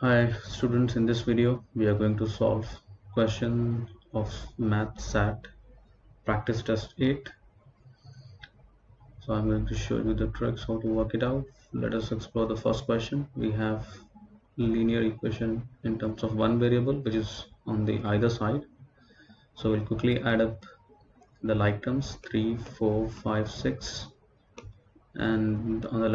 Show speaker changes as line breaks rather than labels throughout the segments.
Hi students, in this video we are going to solve question of math sat practice test 8. So I'm going to show you the tricks how to work it out. Let us explore the first question. We have linear equation in terms of one variable which is on the either side. So we'll quickly add up the like terms 3, 4, 5, 6, and on the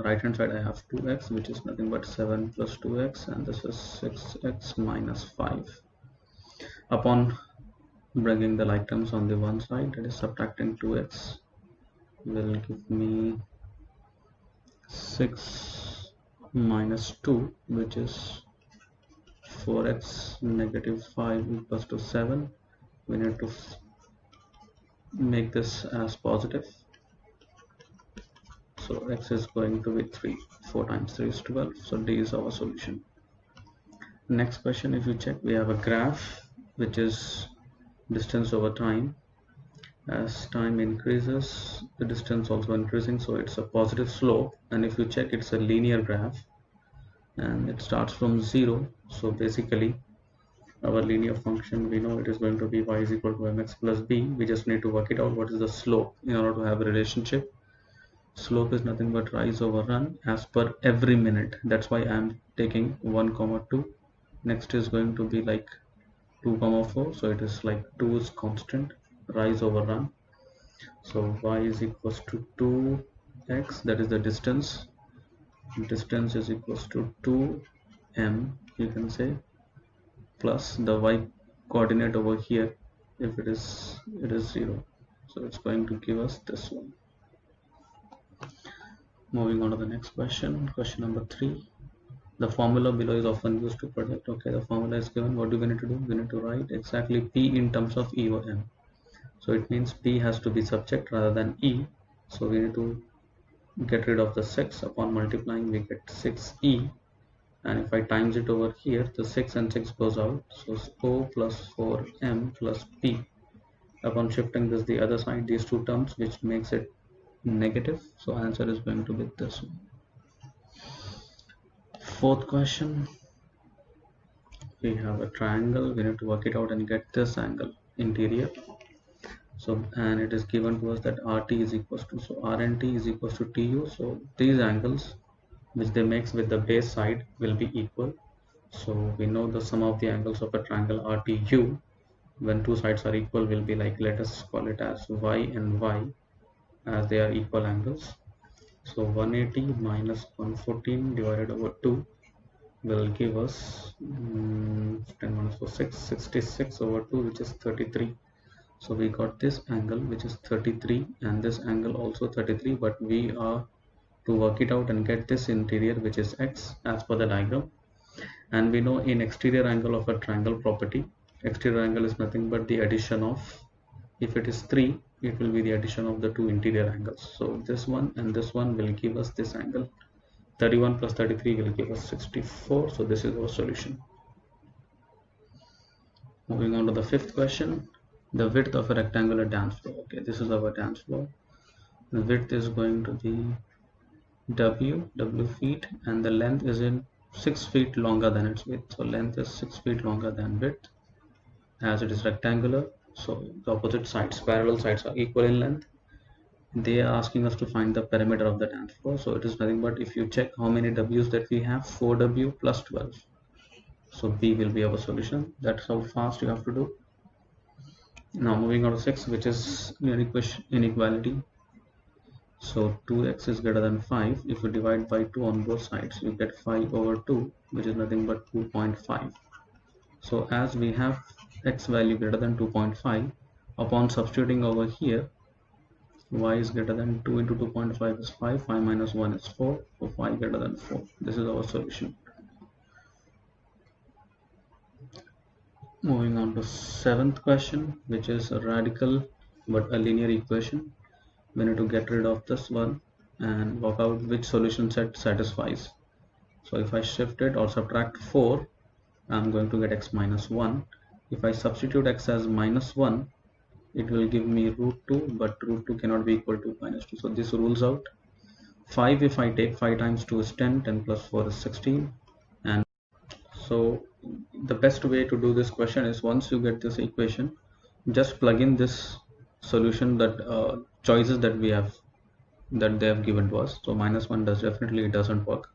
right hand side I have 2x, which is nothing but 7 plus 2x, and this is 6x minus 5. Upon bringing the like terms on the one side, that is subtracting 2x will give me 6 minus 2, which is 4x negative 5 equals to 7. We need to make this as positive, so x is going to be 3. 4 times 3 is 12, so D is our solution. Next question, if you check, we have a graph which is distance over time. As time increases, the distance also increasing, so it's a positive slope. And if you check, it's a linear graph and it starts from 0. So basically our linear function, we know it is going to be y is equal to mx plus b. We just need to work it out what is the slope in order to have a relationship. Slope is nothing but rise over run as per every minute. That's why I'm taking 1 comma 2. Next is going to be like 2 comma 4, so it is like 2 is constant, rise over run. So y is equals to 2x, that is the distance. Distance is equals to 2m, you can say, plus the y coordinate over here, if it is 0, so it's going to give us this one. Moving on to the next question, question number 3. The formula below is often used to predict. Okay, the formula is given. What do we need to do? We need to write exactly p in terms of e over m. So it means p has to be subject rather than e. So we need to get rid of the 6. Upon multiplying, we get 6e, and if I times it over here, the 6 and 6 goes out, so o plus 4m plus p. Upon shifting this the other side, these two terms, which makes it negative, so answer is going to be this one. Fourth question, we have a triangle. We need to work it out and get this angle interior. So, and it is given to us that RT is equals to, so RNT is equals to TU. So these angles which they makes with the base side will be equal. So we know the sum of the angles of a triangle RTU when two sides are equal will be like, let us call it as y and y, as they are equal angles. So 180 minus 114 divided over 2 will give us 10 minus 4, 6, 66 over 2, which is 33. So we got this angle which is 33 and this angle also 33, but we are to work it out and get this interior which is x as per the diagram. And we know in exterior angle of a triangle property, exterior angle is nothing but the addition of, if it is 3, it will be the addition of the two interior angles. So this one and this one will give us this angle. 31 plus 33 will give us 64. So this is our solution. Moving on to the fifth question, the width of a rectangular dance floor. Okay, this is our dance floor. The width is going to be w feet, and the length is in 6 feet longer than its width. So length is 6 feet longer than width, as it is rectangular. So the opposite sides, parallel sides, are equal in length. They are asking us to find the perimeter of the dance floor. So it is nothing but, if you check how many w's that we have, 4w plus 12. So B will be our solution. That's how fast you have to do. Now moving on to 6, which is inequality. So 2x is greater than 5. If you divide by 2 on both sides, you get 5 over 2, which is nothing but 2.5. So as we have x value greater than 2.5, upon substituting over here, y is greater than 2 into 2.5 is 5, 5 minus 1 is 4, so 5 greater than 4. This is our solution. Moving on to 7th question, which is a radical but a linear equation. We need to get rid of this one and work out which solution set satisfies. So if I shift it or subtract 4, I'm going to get x minus 1. If I substitute x as minus 1, it will give me root 2, but root 2 cannot be equal to minus 2, so this rules out. 5, if I take 5 times 2 is 10, 10 plus 4 is 16, and So the best way to do this question is, once you get this equation, just plug in this solution, that choices that we have, that they have given to us. So -1 does definitely, it doesn't work.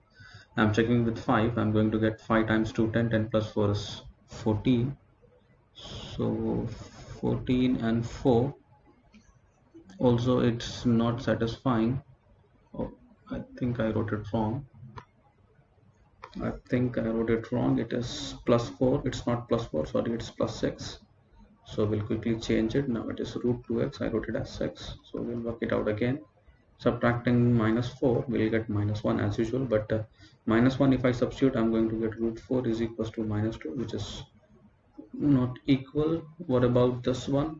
I'm checking with 5. I'm going to get 5 times 2 10, 10 plus 4 is 14. So 14 and 4, also it's not satisfying. Oh, I think I wrote it wrong. It is plus 4. It's not plus 4, sorry, it's plus 6. So we'll quickly change it. Now it is root 2x. I wrote it as 6. So we'll work it out again. Subtracting -4, we'll get -1 as usual, but -1, if I substitute, I'm going to get root 4 is equals to -2, which is not equal. What about this one?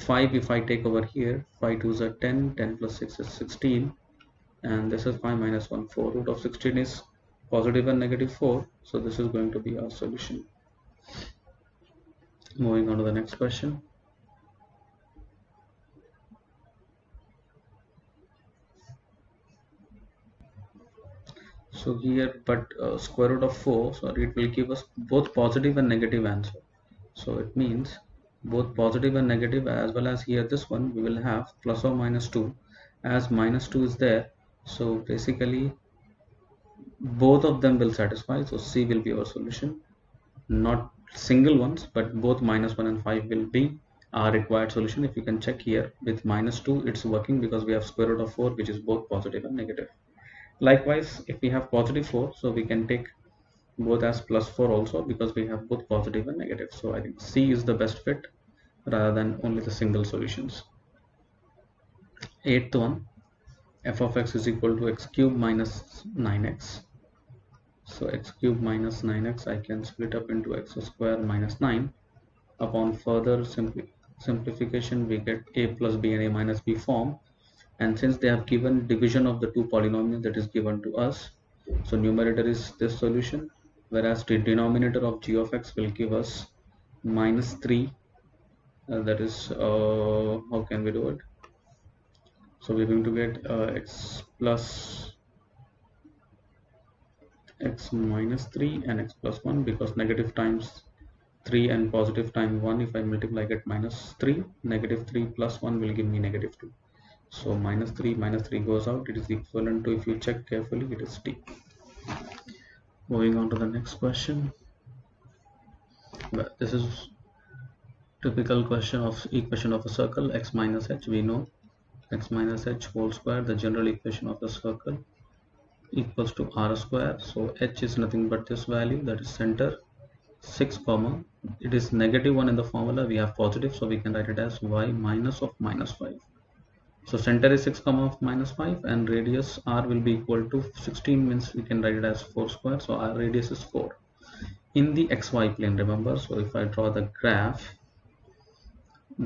5, if I take over here, 5 2s are 10, 10 plus 6 is 16, and this is 5 minus 1, 4. Root of 16 is positive and negative 4, so this is going to be our solution. Moving on to the next question. So here, but square root of 4, so it will give us both positive and negative answer. So it means both positive and negative, as well as here this one we will have plus or minus 2, as -2 is there. So basically both of them will satisfy, so C will be our solution. Not single ones, but both -1 and 5 will be our required solution. If you can check here, with -2 it's working because we have square root of 4, which is both positive and negative. Likewise, if we have positive 4, so we can take both as plus 4 also, because we have both positive and negative. So I think C is the best fit rather than only the single solutions. Eighth one, f of x is equal to x cube minus 9x. So x cube minus 9x I can split up into x square minus 9. Upon further simplification, we get a plus b and a minus b form. And since they have given division of the two polynomials, that is given to us, so numerator is this solution, whereas the denominator of g of x will give us -3. That is, how can we do it? So we're going to get x plus x minus 3 and x plus 1, because negative times 3 and positive times 1, if I multiply, I get -3. Negative 3 plus 1 will give me -2. So -3 goes out. It is equivalent to, if you check carefully, it is t. Moving on to the next question. But this is typical question of equation of a circle. X minus h, we know x minus h whole square, the general equation of the circle, equals to r square. So h is nothing but this value, that is center, 6 comma, it is -1 in the formula, we have positive, so we can write it as y minus of -5. So center is 6 comma of -5, and radius r will be equal to 16, means we can write it as 4 square. So our radius is 4 in the xy plane, remember. So if I draw the graph,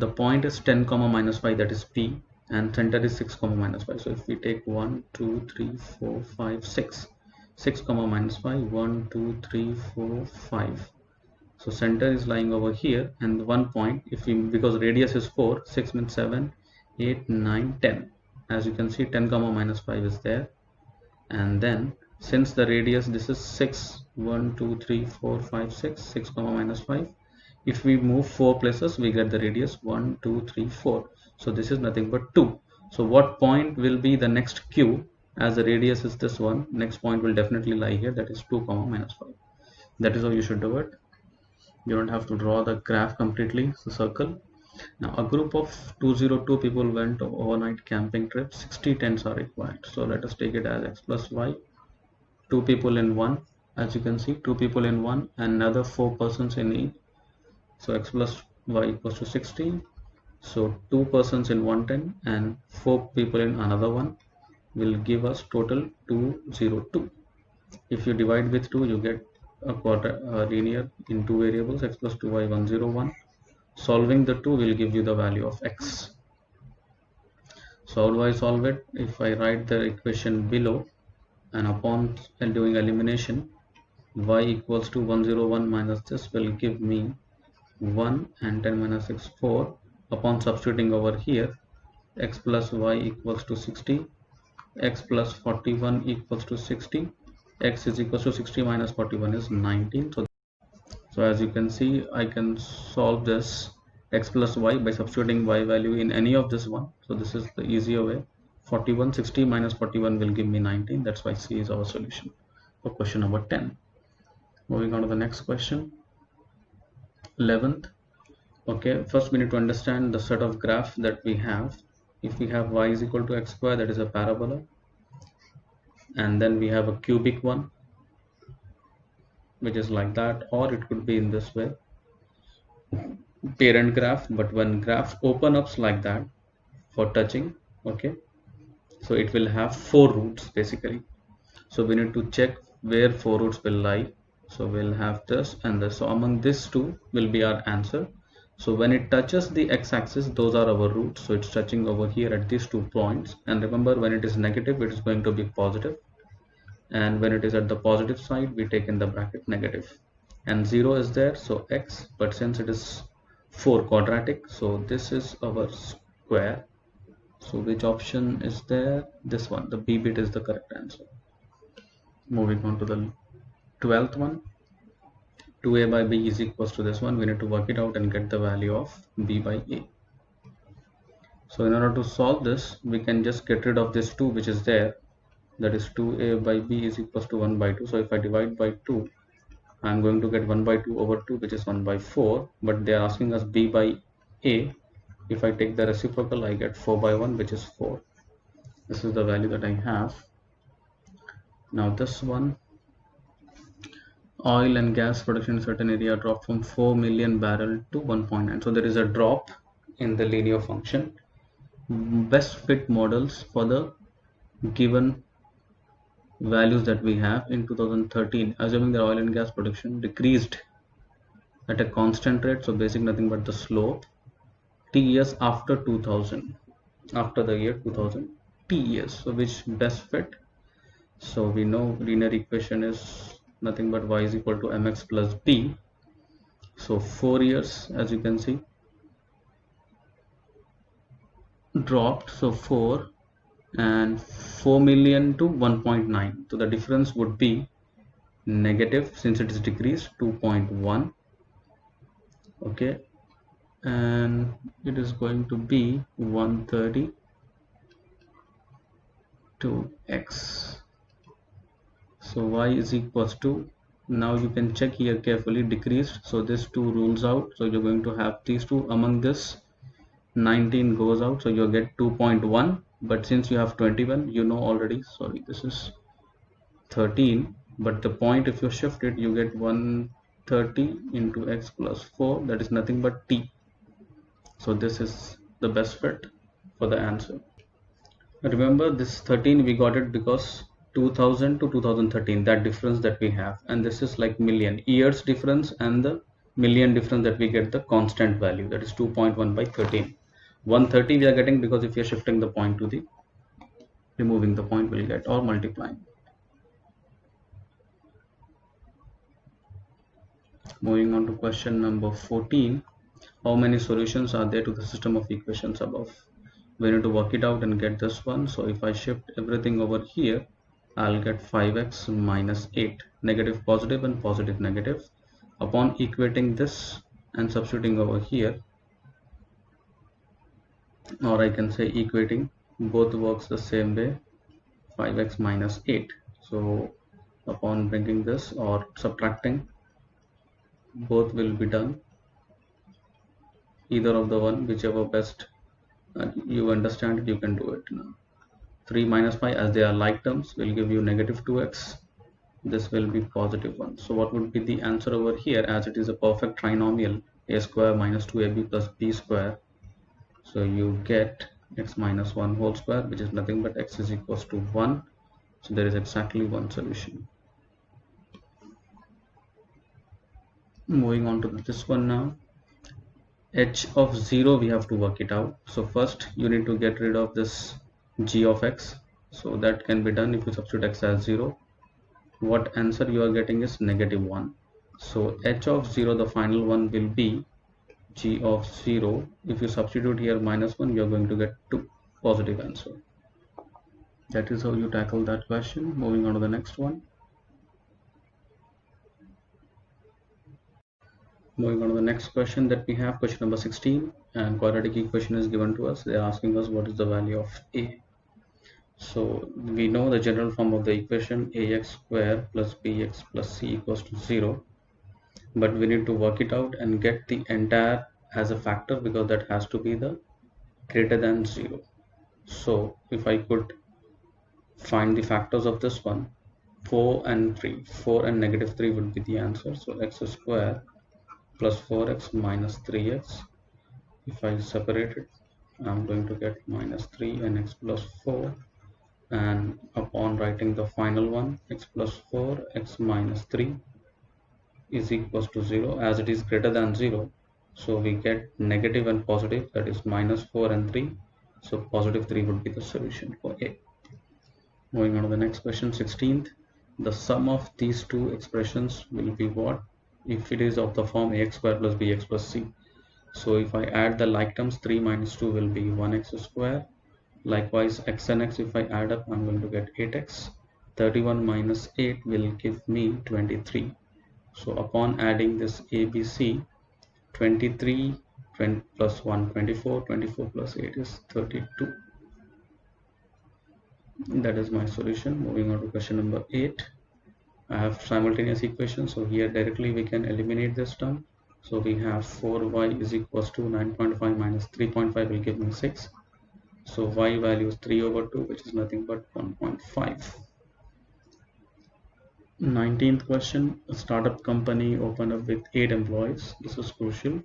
the point is 10 comma -5, that is p, and center is 6 comma -5. So if we take 1 2 3 4 5 6, 6 comma -5, 1 2 3 4 5, so center is lying over here, and one point, if we, because radius is 4, 6 means 7 8 9 10, as you can see 10 comma -5 is there. And then since the radius, this is 6, 1 2 3 4 5 6, 6 comma -5, if we move 4 places, we get the radius 1 2 3 4. So this is nothing but 2. So what point will be the next q, as the radius is this one, next point will definitely lie here, that is 2 comma -5. That is how you should do it. You don't have to draw the graph completely, the circle. Now a group of 202 people went on overnight camping trip. 60 tents are required. So let us take it as x plus y, 2 people in one, as you can see, 2 people in one, and another 4 persons in each. So x plus y equals to 60. So 2 persons in one tent and 4 people in another one will give us total 202. If you divide with 2, you get a linear in 2 variables, x plus 2y 101. Solving the 2 will give you the value of x. So how do I solve it? If I write the equation below, and upon doing elimination, y equals to 101 minus this will give me 1, and 10 minus 6 4. Upon substituting over here, x plus y equals to 60, x plus 41 equals to 60, x is equals to 60 minus 41 is 19. So So as you can see, I can solve this x plus y by substituting y value in any of this one. So this is the easier way. 41, 60 minus 41 will give me 19. That's why C is our solution for question number 10. Moving on to the next question, 11th. Okay, first we need to understand the set of graph that we have. If we have y is equal to x square, that is a parabola, and then we have a cubic one, which is like that, or it could be in this way, parent graph. But when graph open ups like that for touching, okay, so it will have four roots basically. So we need to check where four roots will lie. So we'll have this and this. So among these two will be our answer. So when it touches the x-axis, those are our roots. So it's touching over here at these 2 points. And remember, when it is negative, it is going to be positive. And when it is at the positive side, we take in the bracket negative. And 0 is there, so x. But since it is 4 quadratic, so this is our square. So which option is there? This one. The B bit is the correct answer. Moving on to the 12th one. 2a by b is equals to this one. We need to work it out and get the value of b by a. So in order to solve this, we can just get rid of this 2 which is there. That is 2a by b is equals to 1 by 2. So if I divide by 2, I am going to get 1 by 2 over 2, which is 1 by 4. But they are asking us b by a. If I take the reciprocal, I get 4 by 1, which is 4. This is the value that I have. Now this one, oil and gas production in certain area dropped from 4 million barrel to 1.9. So there is a drop in the linear function. Best fit models for the given values that we have in 2013, assuming the oil and gas production decreased at a constant rate. So basic nothing but the slope t years after 2000, after the year 2000 t years. So which best fit? So we know linear equation is nothing but y is equal to mx plus b. So 4 years, as you can see, dropped. So 4 and 4 million to 1.9. So the difference would be negative, since it is decreased, 2.1. okay, and it is going to be 130 to x. So y is equals to, now you can check here carefully, decreased. So this 2 rules out. So you're going to have these two. Among this, 19 goes out. So you'll get 2.1. But since you have 21, you know already, sorry, this is 13. But the point, if you shift it, you get 130 into x plus 4. That is nothing but t. So this is the best fit for the answer. Remember, this 13 we got it because 2000 to 2013, that difference that we have, and this is like million years difference, and the million difference that we get the constant value, that is 2.1 by 13. 130 we are getting because if we are shifting the point to the removing the point, we'll get, or multiplying. Moving on to question number 14. How many solutions are there to the system of equations above? We need to work it out and get this one. So if I shift everything over here, I'll get 5x minus 8, negative positive and positive negative. Upon equating this and substituting over here, or I can say equating, both works the same way, 5x minus 8. So upon bringing this or subtracting, both will be done, either of the one, whichever best you understand it, you can do it. Now 3 minus 5, as they are like terms, will give you negative 2x. This will be positive 1. So what would be the answer over here, as it is a perfect trinomial, a square minus 2ab plus b square? So you get x minus 1 whole square, which is nothing but x is equals to 1. So there is exactly one solution. Moving on to this one now. H of 0, we have to work it out. So first you need to get rid of this g of x. So that can be done if you substitute x as 0. What answer you are getting is negative 1. So h of 0, the final one, will be g of 0. If you substitute here minus 1, you are going to get 2, positive answer. That is how you tackle that question. Moving on to the next one. Moving on to the next question that we have, question number 16, and quadratic equation is given to us. They are asking us what is the value of a. So we know the general form of the equation, ax square plus bx plus c equals to 0, but we need to work it out and get the entire as a factor, because that has to be the greater than 0. So if I could find the factors of this one, 4 and 3, 4 and negative 3 would be the answer. So x square plus 4x minus 3x. If I separate it, I'm going to get minus 3 and x plus 4, and upon writing the final one, x plus 4 x minus 3 is equals to 0, as it is greater than 0. So we get negative and positive, that is minus 4 and 3. So positive 3 would be the solution for A. Moving on to the next question, 16th. The sum of these two expressions will be what if it is of the form ax square plus bx plus c. So if I add the like terms, 3 minus 2 will be 1x square. Likewise, x and x, if I add up, I'm going to get 8x. 31 minus 8 will give me 23. So upon adding this ABC, 23 20 plus 1, 24, 24 plus 8 is 32. That is my solution. Moving on to question number 8. I have simultaneous equations, so here directly we can eliminate this term. So we have 4y is equals to 9.5 minus 3.5 will give me 6. So y value is 3 over 2, which is nothing but 1.5. 19th question, a startup company opened up with 8 employees. This is crucial.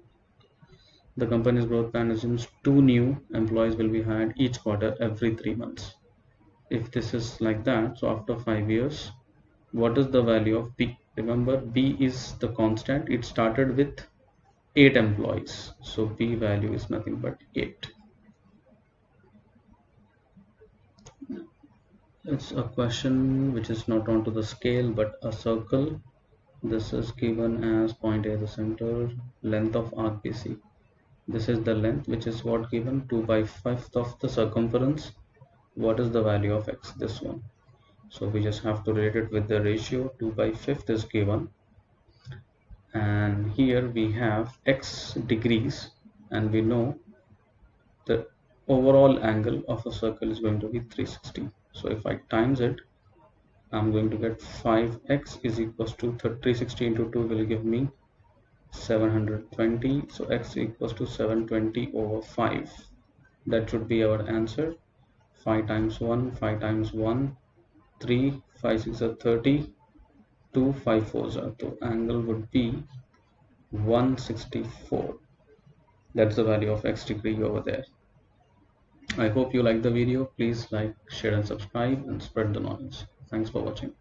The company's growth plan assumes 2 new employees will be hired each quarter every 3 months. If this is like that, so after 5 years, what is the value of B? Remember, B is the constant. It started with 8 employees. So B value is nothing but 8. It's a question which is not onto the scale but a circle. This is given as point A, the center, length of arc BC. This is the length, which is what given, 2 by 5th of the circumference. What is the value of x? This one. So we just have to relate it with the ratio. 2 by 5th is given, and here we have x degrees, and we know the overall angle of a circle is going to be 360. So if I times it, I'm going to get 5x is equals to 360 into 2 will give me 720. So x equals to 720 over 5. That should be our answer. 5 times 1, 5 times 1, 3, 5 6 are 30, 2, 5 4s are, so angle would be 164. That's the value of x degree over there. I hope you like the video. Please like, share and subscribe and spread the knowledge. Thanks for watching.